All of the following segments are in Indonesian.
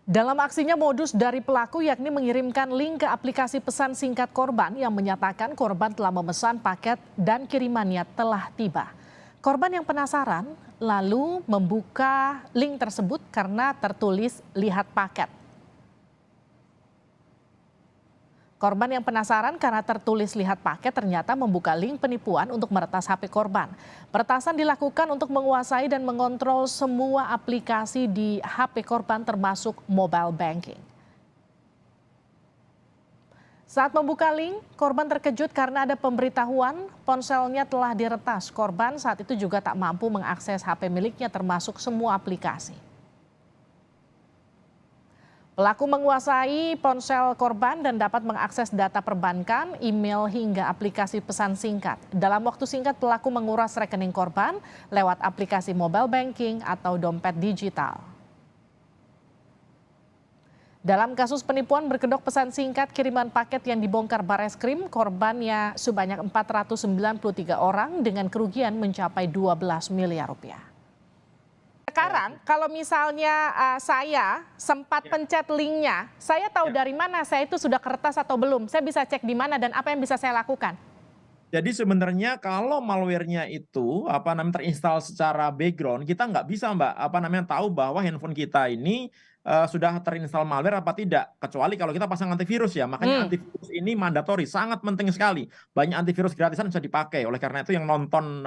Dalam aksinya modus dari pelaku yakni mengirimkan link ke aplikasi pesan singkat korban yang menyatakan korban telah memesan paket dan kirimannya telah tiba. Korban yang penasaran lalu membuka link tersebut karena tertulis lihat paket. Korban yang penasaran karena tertulis lihat paket ternyata membuka link penipuan untuk meretas HP korban. Peretasan dilakukan untuk menguasai dan mengontrol semua aplikasi di HP korban termasuk mobile banking. Saat membuka link, korban terkejut karena ada pemberitahuan ponselnya telah diretas. Korban saat itu juga tak mampu mengakses HP miliknya termasuk semua aplikasi. Pelaku menguasai ponsel korban dan dapat mengakses data perbankan, email hingga aplikasi pesan singkat. Dalam waktu singkat pelaku menguras rekening korban lewat aplikasi mobile banking atau dompet digital. Dalam kasus penipuan berkedok pesan singkat kiriman paket yang dibongkar Bareskrim, korbannya sebanyak 493 orang dengan kerugian mencapai 12 miliar rupiah. Sekarang kalau misalnya saya sempat pencet linknya, saya tahu dari mana saya itu sudah kertas atau belum. Saya bisa cek di mana dan apa yang bisa saya lakukan. Jadi sebenarnya kalau malware-nya itu terinstall secara background, kita nggak bisa tahu bahwa handphone kita ini sudah terinstall malware apa tidak, kecuali kalau kita pasang antivirus ya. Makanya antivirus ini mandatori, sangat penting sekali. Banyak antivirus gratisan bisa dipakai. Oleh karena itu yang nonton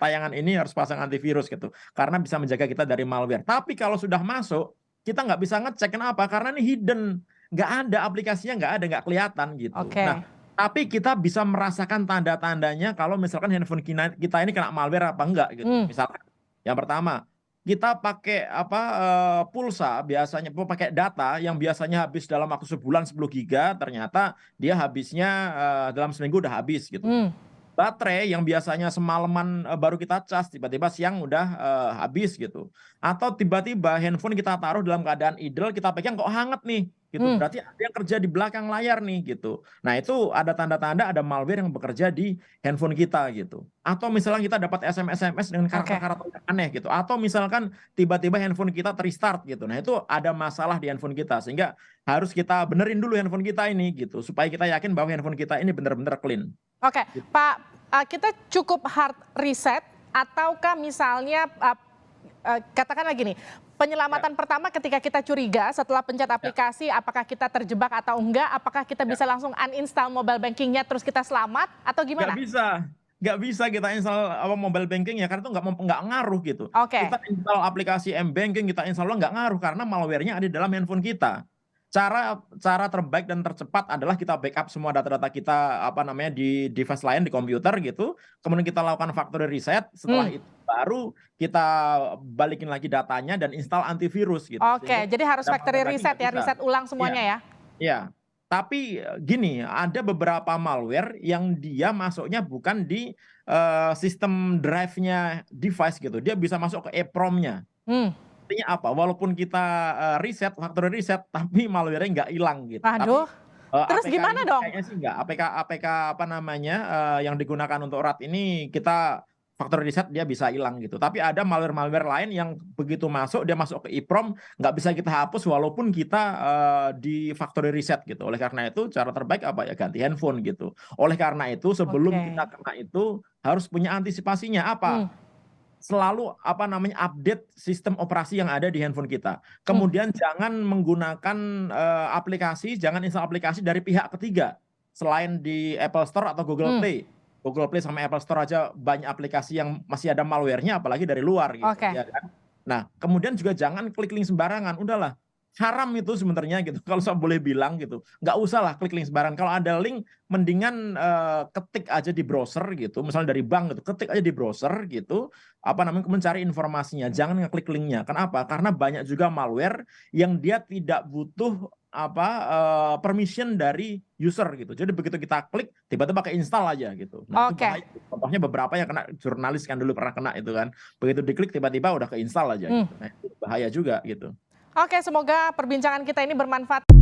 tayangan ini harus pasang antivirus gitu, karena bisa menjaga kita dari malware. Tapi kalau sudah masuk, kita nggak bisa ngecek. Kenapa? Karena ini hidden, nggak ada aplikasinya, nggak kelihatan gitu. Oke. Nah, tapi kita bisa merasakan tanda-tandanya kalau misalkan handphone kita ini kena malware apa enggak gitu. Misalkan yang pertama, kita pakai pulsa biasanya pakai data yang biasanya habis dalam waktu sebulan 10 giga, ternyata dia habisnya dalam seminggu udah habis gitu. Baterai yang biasanya semalaman baru kita cas, tiba-tiba siang udah habis gitu. Atau tiba-tiba handphone kita taruh dalam keadaan idle, kita pegang kok hangat nih gitu. Berarti ada yang kerja di belakang layar nih gitu. Nah, itu ada tanda-tanda ada malware yang bekerja di handphone kita gitu. Atau misalnya kita dapat SMS dengan karakter-karakter yang aneh gitu. Atau misalkan tiba-tiba handphone kita terstart gitu. Nah, itu ada masalah di handphone kita, sehingga harus kita benerin dulu handphone kita ini gitu, supaya kita yakin bahwa handphone kita ini benar-benar clean. Oke, Pak, kita cukup hard reset ataukah misalnya katakanlah gini, penyelamatan pertama ketika kita curiga setelah pencet aplikasi apakah kita terjebak atau enggak, apakah kita bisa langsung uninstall mobile bankingnya terus kita selamat atau gimana? Nggak bisa kita install mobile banking ya, karena itu nggak ngaruh gitu. Oke. Kita install aplikasi M-Banking, kita install nggak ngaruh karena malware-nya ada di dalam handphone kita. Cara terbaik dan tercepat adalah kita backup semua data-data kita di device lain di komputer gitu. Kemudian kita lakukan factory reset, setelah itu baru kita balikin lagi datanya dan install antivirus gitu. Oke, jadi harus Sehingga factory malware lagi reset nggak ya, bisa. riset ulang Iya. semuanya ya. Iya, tapi gini, ada beberapa malware yang dia masuknya bukan di sistem drive-nya device gitu. Dia bisa masuk ke EEPROM-nya. Artinya apa? Walaupun kita factory reset, tapi malware-nya nggak hilang gitu. Tapi Aduh, terus APK gimana ini dong? kayaknya sih nggak. APK yang digunakan untuk RAT ini kita factory reset dia bisa hilang gitu. Tapi ada malware-malware lain yang begitu masuk, dia masuk ke EEPROM, nggak bisa kita hapus walaupun kita di factory reset gitu. Oleh karena itu cara terbaik apa ya, ganti handphone gitu. Oleh karena itu sebelum Oke. kita kena itu harus punya antisipasinya apa? Selalu update sistem operasi yang ada di handphone kita. Kemudian jangan menggunakan jangan install aplikasi dari pihak ketiga selain di Apple Store atau Google Play. Google Play sama Apple Store aja banyak aplikasi yang masih ada malware-nya, apalagi dari luar gitu, Oke. ya kan. Nah, kemudian juga jangan klik link sembarangan. Udahlah, haram itu sebenarnya gitu. Kalau saya boleh bilang gitu, nggak usah lah klik link sembarangan. Kalau ada link, mendingan ketik aja di browser gitu, misalnya dari bank gitu, ketik aja di browser gitu, mencari informasinya, jangan ngeklik linknya. Kenapa? Karena banyak juga malware yang dia tidak butuh permission dari user gitu. Jadi begitu kita klik, tiba-tiba keinstall aja gitu. Nah, itu Oke. bahaya. Contohnya beberapa yang kena, jurnalis kan dulu pernah kena itu kan. Begitu diklik tiba-tiba udah keinstall aja gitu. Nah, itu bahaya juga gitu. Oke, semoga perbincangan kita ini bermanfaat.